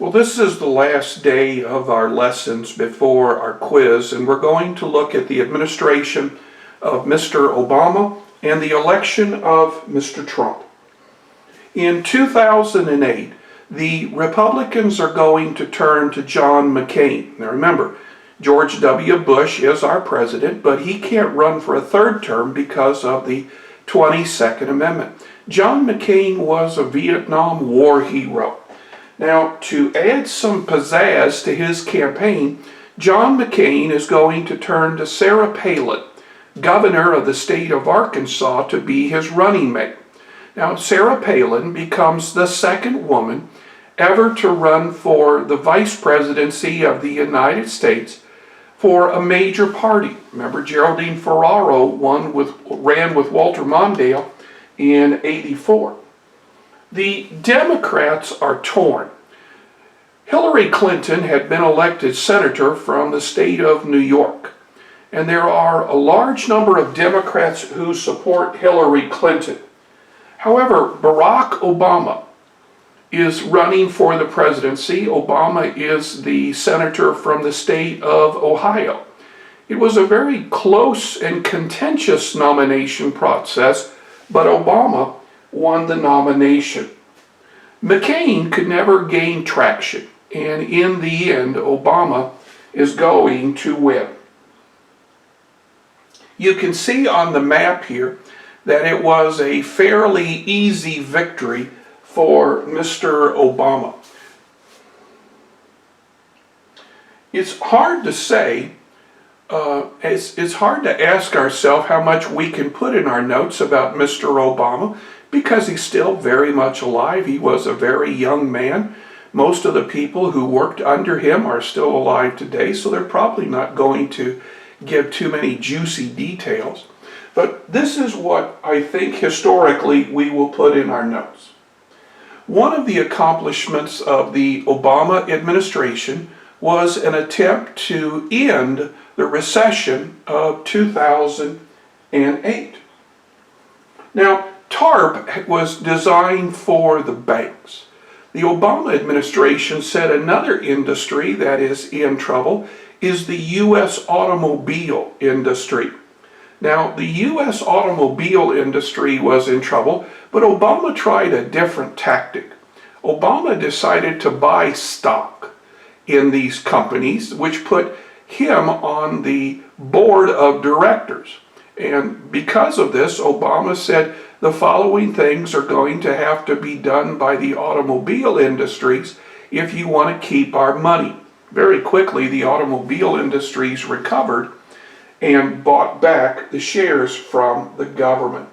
Well, this is the last day of our lessons before our quiz, and we're going to look at the administration of Mr. Obama and the election of Mr. Trump. In 2008, the Republicans are going to turn to John McCain. Now remember, George W. Bush is our president, but he can't run for a third term because of the 22nd Amendment. John McCain was a Vietnam War hero. Now, to add some pizzazz to his campaign, John McCain is going to turn to Sarah Palin, governor of the state of Arkansas, to be his running mate. Now, Sarah Palin becomes the second woman ever to run for the vice presidency of the United States for a major party. Remember, Geraldine Ferraro ran with Walter Mondale in '84. The Democrats are torn. Hillary Clinton had been elected senator from the state of New York, and there are a large number of Democrats who support Hillary Clinton. However, Barack Obama is running for the presidency. Obama is the senator from the state of Ohio. It was a very close and contentious nomination process, but Obama won the nomination. McCain could never gain traction, and in the end, Obama is going to win. You can see on the map here that it was a fairly easy victory for Mr. Obama. It's hard to say, it's hard to ask ourselves how much we can put in our notes about Mr. Obama because he's still very much alive. He was a very young man. Most of the people who worked under him are still alive today, so they're probably not going to give too many juicy details. But this is what I think historically we will put in our notes. One of the accomplishments of the Obama administration was an attempt to end the recession of 2008. Now, TARP was designed for the banks. The Obama administration said another industry that is in trouble is the U.S. automobile industry. Now, the U.S. automobile industry was in trouble, but Obama tried a different tactic. Obama decided to buy stock in these companies, which put him on the board of directors. And because of this, Obama said the following things are going to have to be done by the automobile industries if you want to keep our money. Very quickly, the automobile industries recovered and bought back the shares from the government.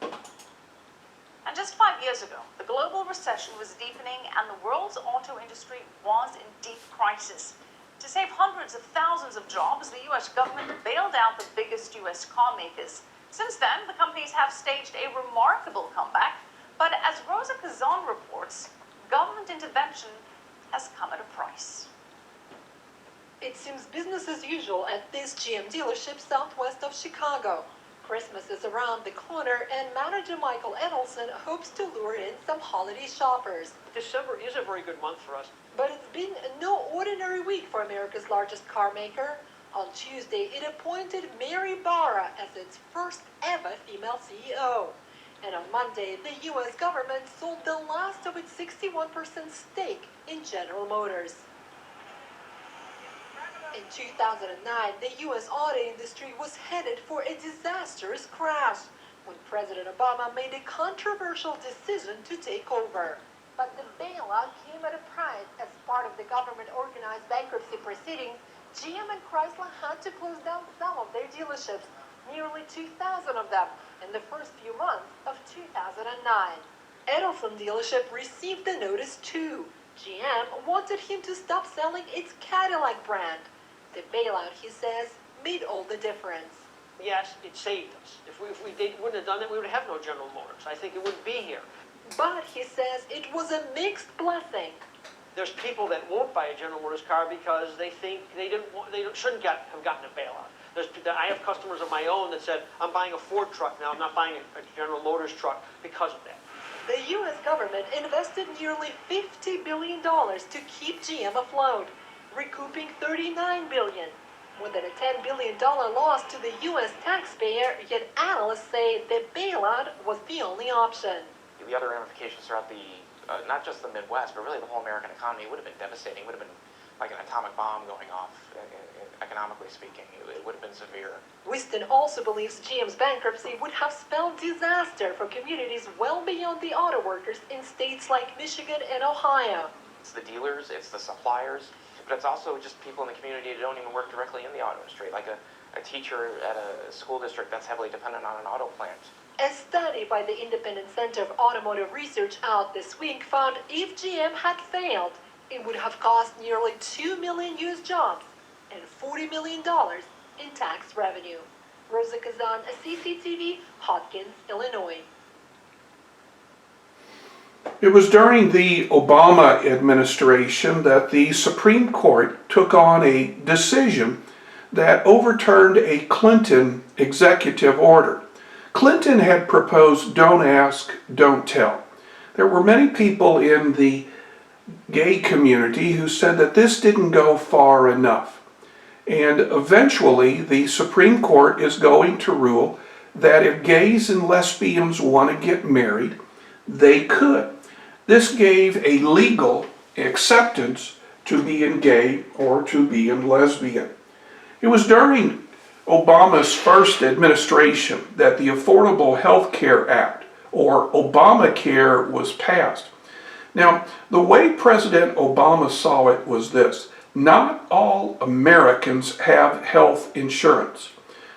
And just 5 years ago, the global recession was deepening and the world's auto industry was in deep crisis. To save hundreds of thousands of jobs, the U.S. government bailed out the biggest U.S. car makers. Since then, the companies have staged a remarkable comeback, but as Rosa Kazan reports, government intervention has come at a price. It seems business as usual at this GM dealership southwest of Chicago. Christmas is around the corner and manager Michael Edelson hopes to lure in some holiday shoppers. December is a very good month for us. But it's been no ordinary week for America's largest car maker. On Tuesday, it appointed Mary Barra as its first ever female CEO. And on Monday, the U.S. government sold the last of its 61% stake in General Motors. In 2009, the U.S. auto industry was headed for a disastrous crash when President Obama made a controversial decision to take over. But the bailout came at a price. As part of the government-organized bankruptcy proceedings, GM and Chrysler had to close down some of their dealerships, nearly 2,000 of them, in the first few months of 2009. Edelson dealership received a notice too. GM wanted him to stop selling its Cadillac brand. The bailout, he says, made all the difference. Yes, it saved us. If we wouldn't have done it, we would have no General Motors. I think it wouldn't be here. But he says it was a mixed blessing. There's people that won't buy a General Motors car because they think shouldn't have gotten a bailout. I have customers of my own that said, I'm buying a Ford truck now, I'm not buying a General Motors truck because of that. The U.S. government invested nearly $50 billion to keep GM afloat, recouping $39 billion. More than a $10 billion loss to the U.S. taxpayer, yet analysts say the bailout was the only option. The other ramifications throughout not just the Midwest, but really the whole American economy would have been devastating. It would have been like an atomic bomb going off, economically speaking. It would have been severe. Whiston also believes GM's bankruptcy would have spelled disaster for communities well beyond the auto workers in states like Michigan and Ohio. It's the dealers, it's the suppliers, but it's also just people in the community that don't even work directly in the auto industry, like a teacher at a school district that's heavily dependent on an auto plant. A study by the Independent Center of Automotive Research out this week found if GM had failed, it would have cost nearly 2 million used jobs and $40 million in tax revenue. Rosa Kazan, CCTV, Hopkins, Illinois. It was during the Obama administration that the Supreme Court took on a decision that overturned a Clinton executive order. Clinton had proposed don't ask, don't tell. There were many people in the gay community who said that this didn't go far enough. And eventually the Supreme Court is going to rule that if gays and lesbians want to get married, they could. This gave a legal acceptance to being gay or to being lesbian. It was during Obama's first administration that the Affordable Health Care Act, or Obamacare, was passed. Now, the way President Obama saw it was this: not all Americans have health insurance.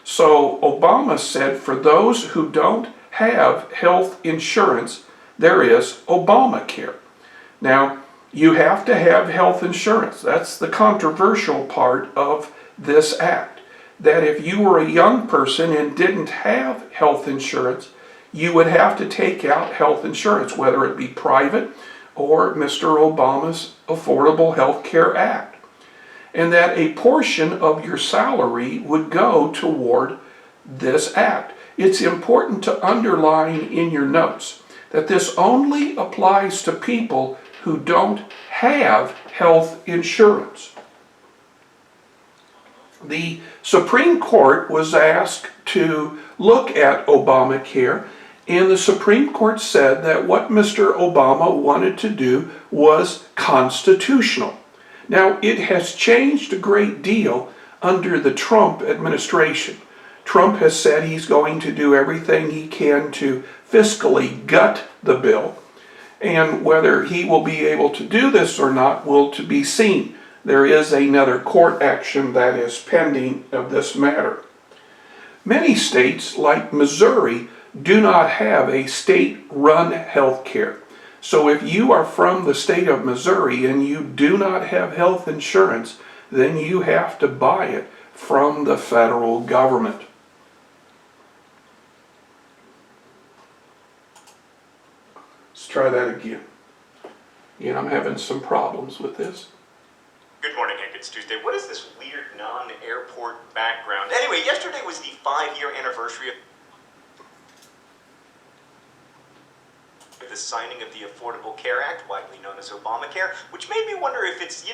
So Obama said for those who don't have health insurance, there is Obamacare. Now, you have to have health insurance. That's the controversial part of this act. That if you were a young person and didn't have health insurance, you would have to take out health insurance, whether it be private or Mr. Obama's Affordable Health Care Act. And that a portion of your salary would go toward this act. It's important to underline in your notes that this only applies to people who don't have health insurance. The Supreme Court was asked to look at Obamacare, and the Supreme Court said that what Mr. Obama wanted to do was constitutional. Now, it has changed a great deal under the Trump administration. Trump has said he's going to do everything he can to fiscally gut the bill, and whether he will be able to do this or not will to be seen. There is another court action that is pending of this matter. Many states, like Missouri, do not have a state-run health care. So if you are from the state of Missouri and you do not have health insurance, then you have to buy it from the federal government. Let's try that again. Yeah, I'm having some problems with this. Good morning, Hank. It's Tuesday. What is this weird non-airport background? Anyway, yesterday was the 5-year anniversary of the signing of the Affordable Care Act, widely known as Obamacare, which made me wonder if it's,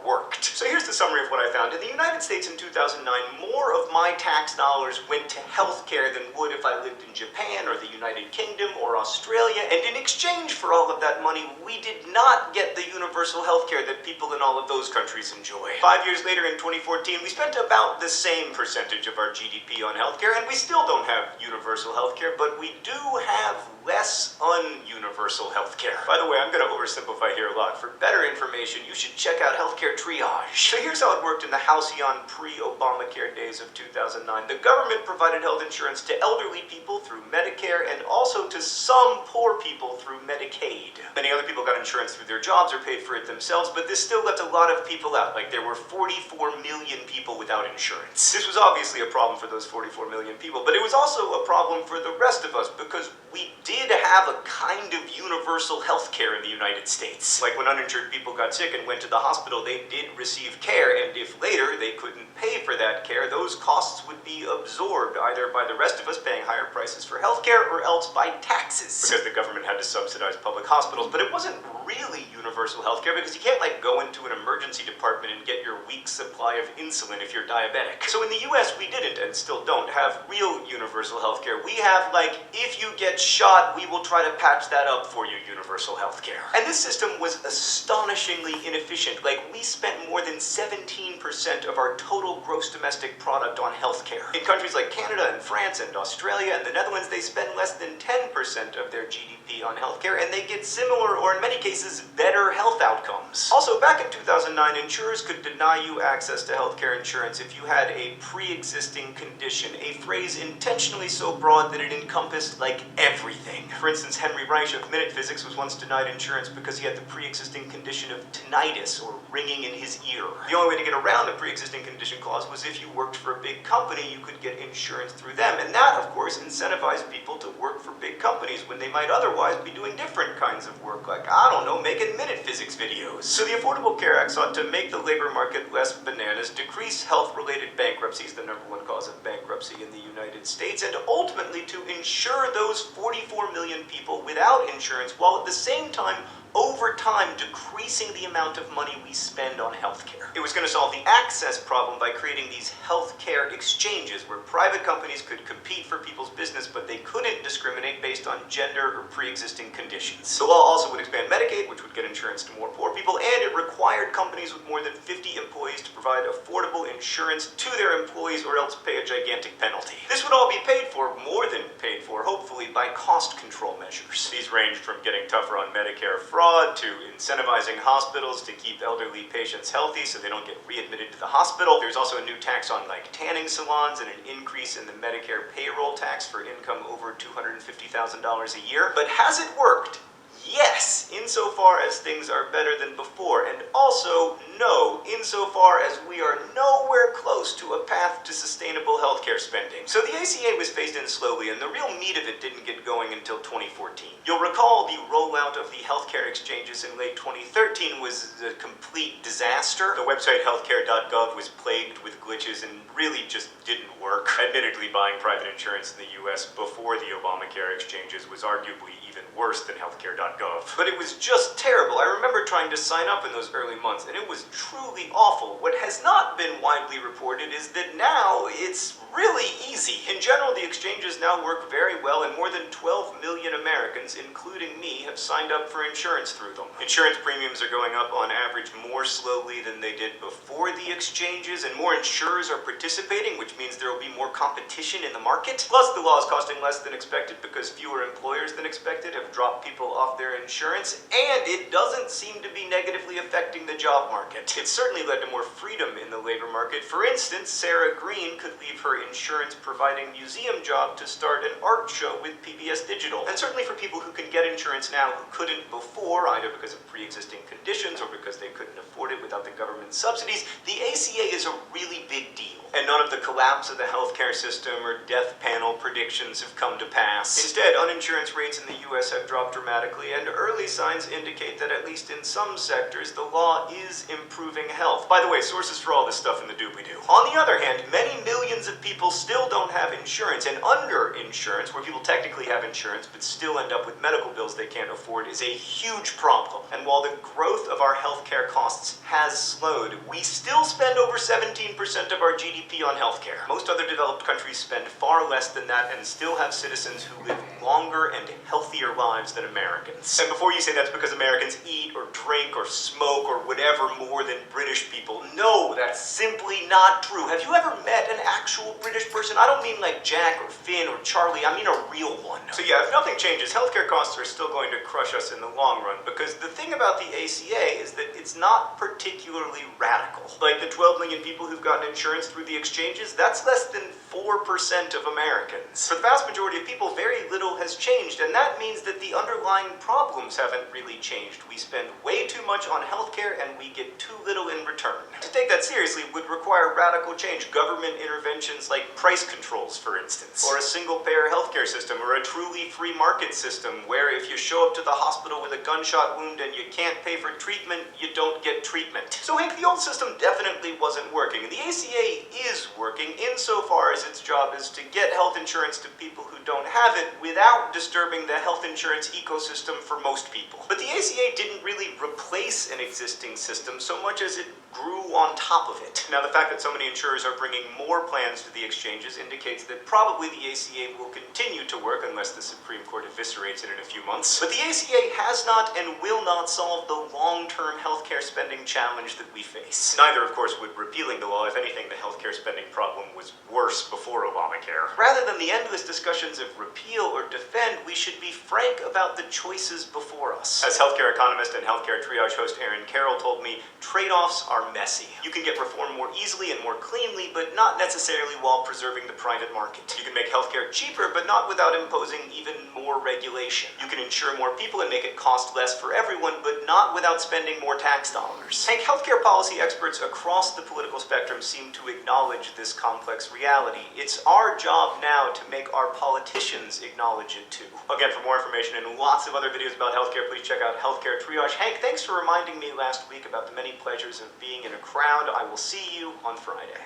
worked. So here's the summary of what I found. In the United States in 2009, more of my tax dollars went to healthcare than would if I lived in Japan or the United Kingdom or Australia, and in exchange for all of that money, we did not get the universal healthcare that people in all of those countries enjoy. 5 years later, in 2014, we spent about the same percentage of our GDP on healthcare, and we still don't have universal healthcare, but we do have less un-universal healthcare. By the way, I'm going to oversimplify here a lot. For better information, you should check out Healthcare Triage. So here's how it worked in the halcyon pre-Obamacare days of 2009. The government provided health insurance to elderly people through Medicare and also to some poor people through Medicaid. Many other people got insurance through their jobs or paid for it themselves, but this still left a lot of people out. Like there were 44 million people without insurance. This was obviously a problem for those 44 million people, but it was also a problem for the rest of us because we did have a kind of universal health care in the United States. Like when uninsured people got sick and went to the hospital, they did receive care, and if later they couldn't pay for that care, those costs would be absorbed either by the rest of us paying higher prices for health care or else by taxes, because the government had to subsidize public hospitals. But it wasn't really universal health care because you can't like go into an emergency department and get your week's supply of insulin if you're diabetic. So in the US, we didn't and still don't have real universal health care. We have like, if you get shot, we will try to patch that up for you universal health care. And this system was astonishingly inefficient. Like, we spent more than 17% of our total gross domestic product on health care. In countries like Canada and France and Australia and the Netherlands, they spend less than 10% of their GDP on health care, and they get similar, or in many cases, better health outcomes. Also, back in 2009, insurers could deny you access to healthcare insurance if you had a pre-existing condition, a phrase intentionally so broad that it encompassed like everything. For instance, Henry Reich of Minute Physics was once denied insurance because he had the pre-existing condition of tinnitus, or ringing in his ear. The only way to get around the pre-existing condition clause was if you worked for a big company, you could get insurance through them. And that, of course, incentivized people to work for big companies when they might otherwise be doing different kinds of work, like, I don't know, making minute physics videos. So the Affordable Care Act sought to make the labor market less bananas, decrease health-related bankruptcies, the #1 cause of bankruptcy in the United States, and ultimately to insure those 44 million people without insurance, while at the same time over time decreasing the amount of money we spend on healthcare. It was going to solve the access problem by creating these healthcare exchanges where private companies could compete for people's business, but they couldn't discriminate based on gender or pre-existing conditions. The law also would expand Medicaid, which would get insurance to more poor people, and it required companies with more than 50 employees to provide affordable insurance to their employees or else pay a gigantic penalty. This would all be paid for, more than paid for, hopefully, by cost control measures. These ranged from getting tougher on Medicare fraud to incentivizing hospitals to keep elderly patients healthy so they don't get readmitted to the hospital. There's also a new tax on like tanning salons and an increase in the Medicare payroll tax for income over $250,000 a year. But has it worked? Yes, insofar as things are better than before, and also no, insofar as we are nowhere close to a path to sustainable healthcare spending. So the ACA was phased in slowly, and the real meat of it didn't get going until 2014. You'll recall the rollout of the healthcare exchanges in late 2013 was a complete disaster. The website healthcare.gov was plagued with glitches and really just didn't work. Admittedly, buying private insurance in the US before the Obamacare exchanges was arguably even worse than healthcare.gov. But it was just terrible. I remember trying to sign up in those early months, and it was truly awful. What has not been widely reported is that now it's really easy. In general, the exchanges now work very well, and more than 12 million Americans, including me, have signed up for insurance through them. Insurance premiums are going up on average more slowly than they did before the exchanges, and more insurers are participating, which means there will be more competition in the market. Plus, the law is costing less than expected because fewer employers than expected have dropped people off their insurance, and it doesn't seem to be negatively affecting the job market. It's certainly led to more freedom in the labor market. For instance, Sarah Green could leave her insurance-providing museum job to start an art show with PBS Digital. And certainly for people who can get insurance now who couldn't before, either because of pre-existing conditions or because they couldn't afford it without the government subsidies, the ACA is a really big deal. And none of the collapse of the healthcare system or death panel predictions have come to pass. Instead, uninsurance rates in the US have dropped dramatically, and early signs indicate that at least in some sectors, the law is improving health. By the way, sources for all this stuff in the doobly-doo. On the other hand, many millions of people still don't have insurance, and under-insurance, where people technically have insurance but still end up with medical bills they can't afford, is a huge problem. And while the growth of our healthcare costs has slowed, we still spend over 17% of our GDP on healthcare. Most other developed countries spend far less than that and still have citizens who live longer and healthier lives than Americans. And before you say that's because Americans eat or drink or smoke or whatever more than British people, no, that's simply not true. Have you ever met an actual British person? I don't mean like Jack or Finn or Charlie, I mean a real one. So yeah, if nothing changes, healthcare costs are still going to crush us in the long run, because the thing about the ACA is that it's not particularly radical. Like the 12 million people who've gotten insurance through the exchanges, that's less than 4% of Americans. For the vast majority of people, very little has changed, and that means that the the underlying problems haven't really changed. We spend way too much on healthcare and we get too little in return. To take that seriously would require radical change, government interventions like price controls, for instance, or a single-payer healthcare system, or a truly free market system where if you show up to the hospital with a gunshot wound and you can't pay for treatment, you don't get treatment. So Hank, the old system definitely wasn't working. The ACA is working insofar as its job is to get health insurance to people who don't have it without disturbing the health insurance ecosystem for most people. But the ACA didn't really replace an existing system so much as it grew on top of it. Now, the fact that so many insurers are bringing more plans to the exchanges indicates that probably the ACA will continue to work unless the Supreme Court eviscerates it in a few months. But the ACA has not and will not solve the long-term healthcare spending challenge that we face. Neither, of course, would repealing the law. If anything, the healthcare spending problem was worse before Obamacare. Rather than the endless discussions of repeal or defend, we should be frank about the choices before us. As healthcare economist and healthcare triage host Aaron Carroll told me, trade-offs are messy. You can get reform more easily and more cleanly, but not necessarily while preserving the private market. You can make healthcare cheaper, but not without imposing even more regulation. You can insure more people and make it cost less for everyone, but not without spending more tax dollars. Hank, healthcare policy experts across the political spectrum seem to acknowledge this complex reality. It's our job now to make our politicians acknowledge it too. Again, for more information and lots of other videos about healthcare, please check out Healthcare Triage. Hank, thanks for reminding me last week about the many pleasures of being in a crowd. I will see you on Friday.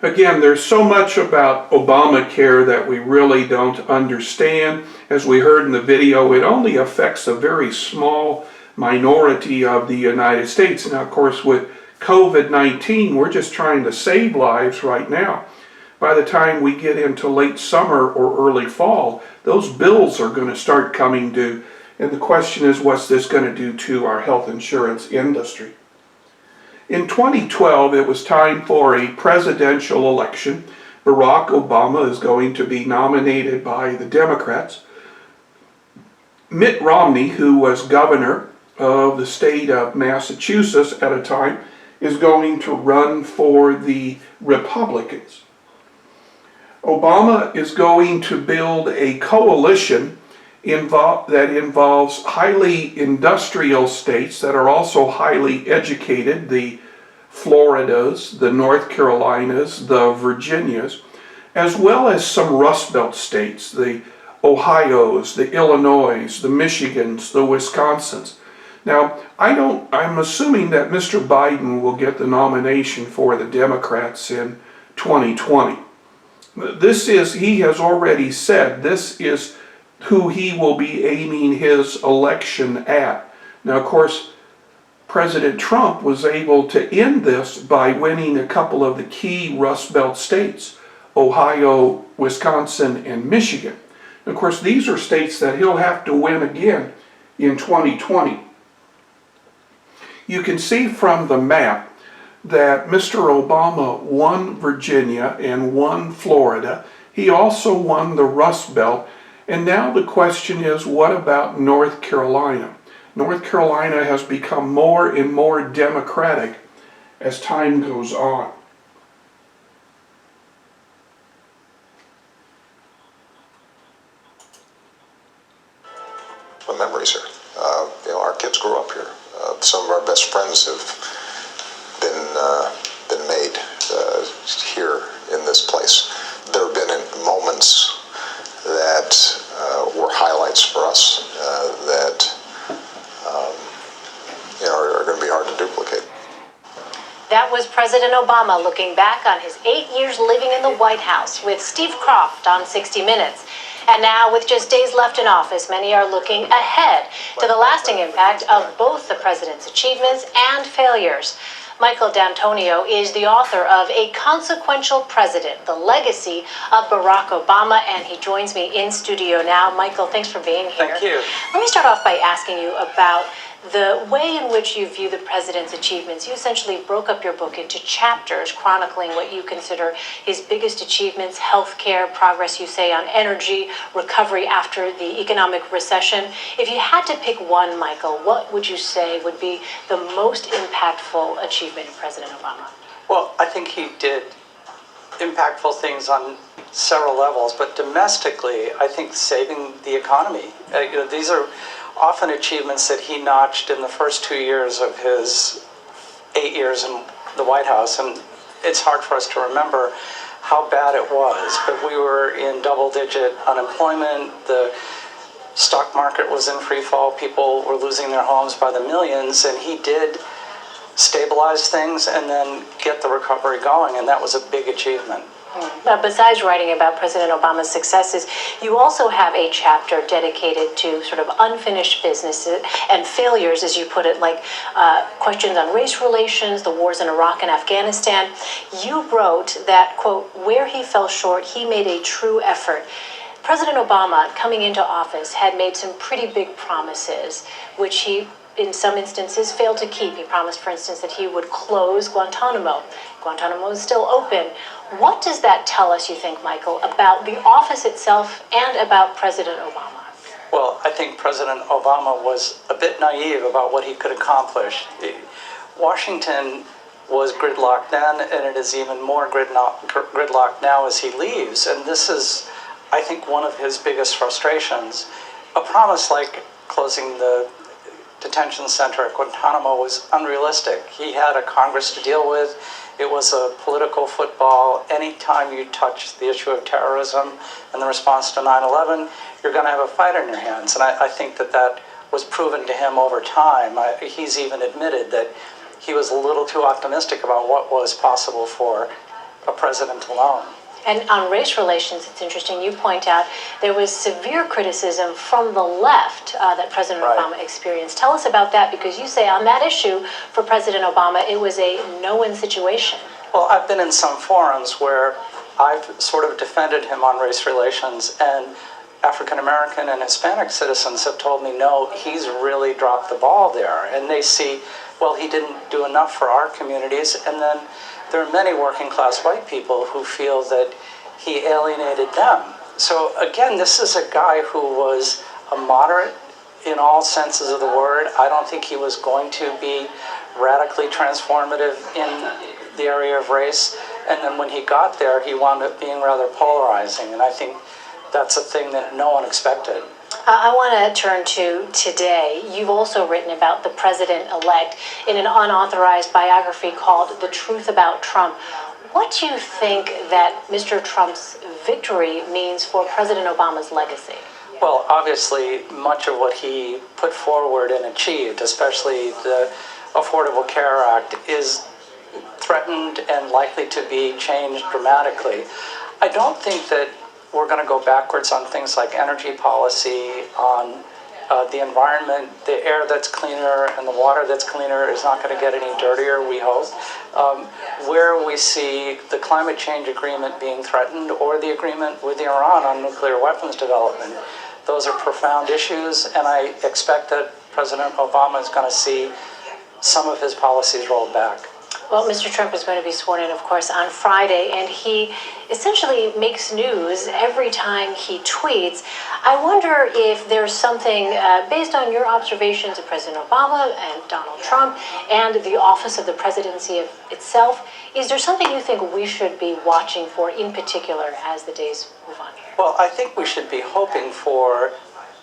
Again, there's so much about Obamacare that we really don't understand. As we heard in the video, it only affects a very small minority of the United States. Now, of course, with COVID-19, we're just trying to save lives right now. By the time we get into late summer or early fall, those bills are going to start coming due. And the question is, what's this going to do to our health insurance industry? In 2012, it was time for a presidential election. Barack Obama is going to be nominated by the Democrats. Mitt Romney, who was governor of the state of Massachusetts at a time, is going to run for the Republicans. Obama is going to build a coalition that involves highly industrial states that are also highly educated, the Floridas, the North Carolinas, the Virginias, as well as some Rust Belt states, the Ohios, the Illinois, the Michigans, the Wisconsins. Now, I'm assuming that Mr. Biden will get the nomination for the Democrats in 2020. He has already said this is who he will be aiming his election at. Now, of course, President Trump was able to end this by winning a couple of the key Rust Belt states, Ohio, Wisconsin, and Michigan. And of course, these are states that he'll have to win again in 2020. You can see from the map that Mr. Obama won Virginia and won Florida. He also won the Rust Belt. And now the question is, what about North Carolina? North Carolina has become more and more Democratic as time goes on. My memories here. Our kids grew up here. Some of our best friends have been made here in this place. There have been moments that were highlights for us that are going to be hard to duplicate. That was President Obama looking back on his 8 years living in the White House with Steve Kroft on 60 Minutes. And now, with just days left in office, many are looking ahead to the lasting impact of both the president's achievements and failures. Michael D'Antonio is the author of A Consequential President, The Legacy of Barack Obama, and he joins me in studio now. Michael, thanks for being here. Thank you. Let me start off by asking you about the way in which you view the president's achievements. You essentially broke up your book into chapters chronicling what you consider his biggest achievements: healthcare, progress, you say, on energy, recovery after the economic recession. If you had to pick one, Michael, what would you say would be the most impactful achievement of President Obama? Well, I think he did impactful things on several levels, but domestically, I think saving the economy. These are often achievements that he notched in the first 2 years of his 8 years in the White House, and it's hard for us to remember how bad it was, but we were in double-digit unemployment, the stock market was in free fall, people were losing their homes by the millions, and he did stabilize things and then get the recovery going, and that was a big achievement. Besides writing about President Obama's successes, you also have a chapter dedicated to sort of unfinished business and failures, as you put it, like questions on race relations, the wars in Iraq and Afghanistan. You wrote that, quote, where he fell short, he made a true effort. President Obama, coming into office, had made some pretty big promises, which he, in some instances, failed to keep. He promised, for instance, that he would close Guantanamo. Guantanamo is still open. What does that tell us, you think, Michael, about the office itself and about President Obama? Well, I think President Obama was a bit naive about what he could accomplish. Washington was gridlocked then, and it is even more gridlocked now as he leaves. And this is, I think, one of his biggest frustrations. A promise like closing the detention center at Guantanamo was unrealistic. He had a Congress to deal with. It was a political football. Anytime you touch the issue of terrorism and the response to 9/11, you're going to have a fight on your hands. And I think that was proven to him over time. He's even admitted that he was a little too optimistic about what was possible for a president alone. And on race relations, it's interesting, you point out there was severe criticism from the left that President Obama experienced. Tell us about that, because you say on that issue for President Obama, it was a no-win situation. Well, I've been in some forums where I've sort of defended him on race relations, and African American and Hispanic citizens have told me, no, he's really dropped the ball there. And they see, well, he didn't do enough for our communities. And then there are many working class white people who feel that he alienated them. So again, this is a guy who was a moderate in all senses of the word. I don't think he was going to be radically transformative in the area of race. And then when he got there, he wound up being rather polarizing. And I think that's a thing that no one expected. I want to turn to today. You've also written about the president-elect in an unauthorized biography called The Truth About Trump. What do you think that Mr. Trump's victory means for President Obama's legacy? Well, obviously, much of what he put forward and achieved, especially the Affordable Care Act, is threatened and likely to be changed dramatically. I don't think that we're going to go backwards on things like energy policy, on the environment. The air that's cleaner and the water that's cleaner is not going to get any dirtier, we hope. Where we see the climate change agreement being threatened, or the agreement with Iran on nuclear weapons development, those are profound issues, and I expect that President Obama is going to see some of his policies rolled back. Well, Mr. Trump is going to be sworn in, of course, on Friday, and he essentially makes news every time he tweets. I wonder if there's something, based on your observations of President Obama and Donald Trump and the office of the presidency itself, is there something you think we should be watching for in particular as the days move on here? Well, I think we should be hoping for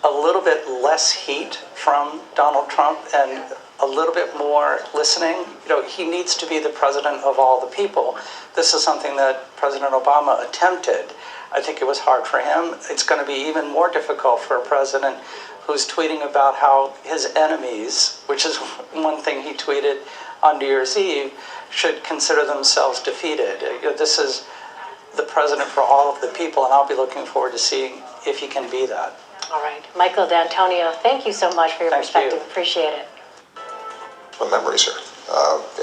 a little bit less heat from Donald Trump and a little bit more listening. He needs to be the president of all the people. This is something that President Obama attempted. I think it was hard for him. It's going to be even more difficult for a president who's tweeting about how his enemies, which is one thing he tweeted on New Year's Eve, should consider themselves defeated. This is the president for all of the people, and I'll be looking forward to seeing if he can be that. All right. Michael D'Antonio, thank you so much for your perspective. Appreciate it. The memories here.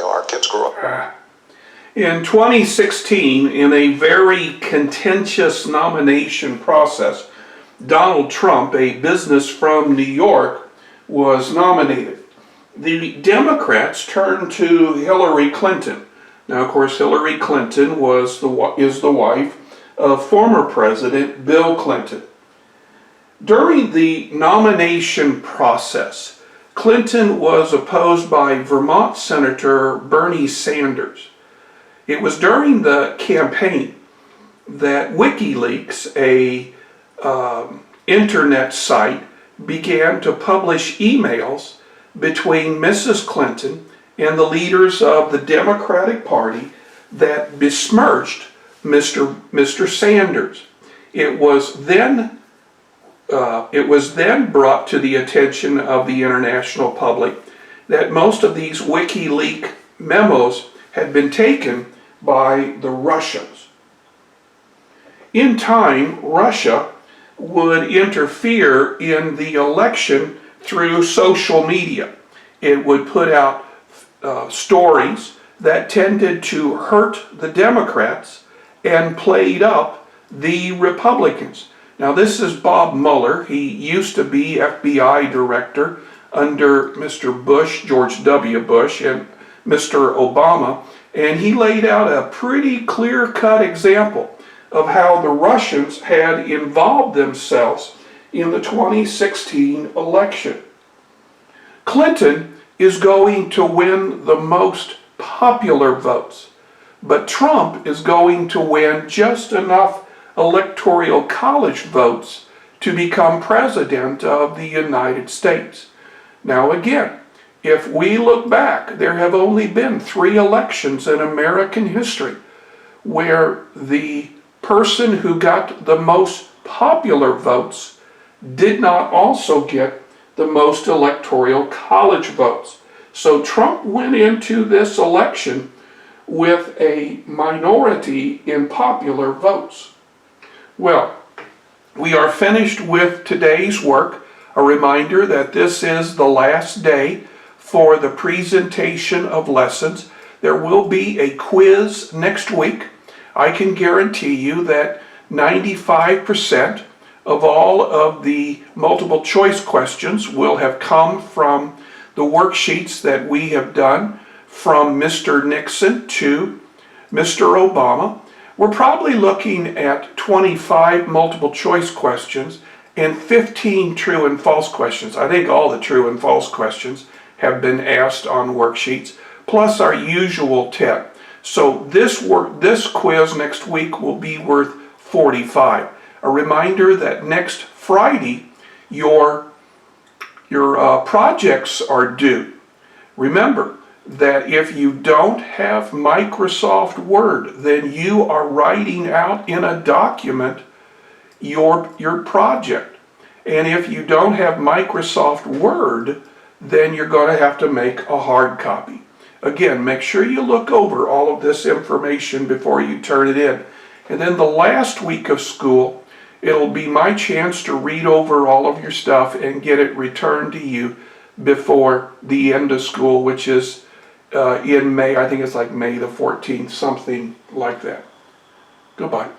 Our kids grew up. In 2016, in a very contentious nomination process, Donald Trump, a business from New York, was nominated. The Democrats turned to Hillary Clinton. Now, of course, Hillary Clinton is the wife of former President Bill Clinton. During the nomination process, Clinton was opposed by Vermont Senator Bernie Sanders. It was during the campaign that WikiLeaks, a internet site, began to publish emails between Mrs. Clinton and the leaders of the Democratic Party that besmirched Mr. Sanders. It was then brought to the attention of the international public that most of these WikiLeaks memos had been taken by the Russians. In time, Russia would interfere in the election through social media. It would put out stories that tended to hurt the Democrats and played up the Republicans. Now, this is Bob Mueller. He used to be FBI director under Mr. Bush, George W. Bush, and Mr. Obama, and he laid out a pretty clear-cut example of how the Russians had involved themselves in the 2016 election. Clinton is going to win the most popular votes, but Trump is going to win just enough electoral college votes to become president of the United States. Now again, if we look back, there have only been 3 elections in American history where the person who got the most popular votes did not also get the most electoral college votes. So Trump went into this election with a minority in popular votes. Well, we are finished with today's work. A reminder that this is the last day for the presentation of lessons. There will be a quiz next week. I can guarantee you that 95% of all of the multiple choice questions will have come from the worksheets that we have done from Mr. Nixon to Mr. Obama. We're probably looking at 25 multiple choice questions and 15 true and false questions. I think all the true and false questions have been asked on worksheets, plus our usual 10. So this quiz next week will be worth 45. A reminder that next Friday your projects are due. Remember that if you don't have Microsoft Word, then you are writing out in a document your project. And if you don't have Microsoft Word, then you're going to have to make a hard copy. Again, make sure you look over all of this information before you turn it in. And then the last week of school, it'll be my chance to read over all of your stuff and get it returned to you before the end of school, which is in May. I think it's like May the 14th, something like that. Goodbye.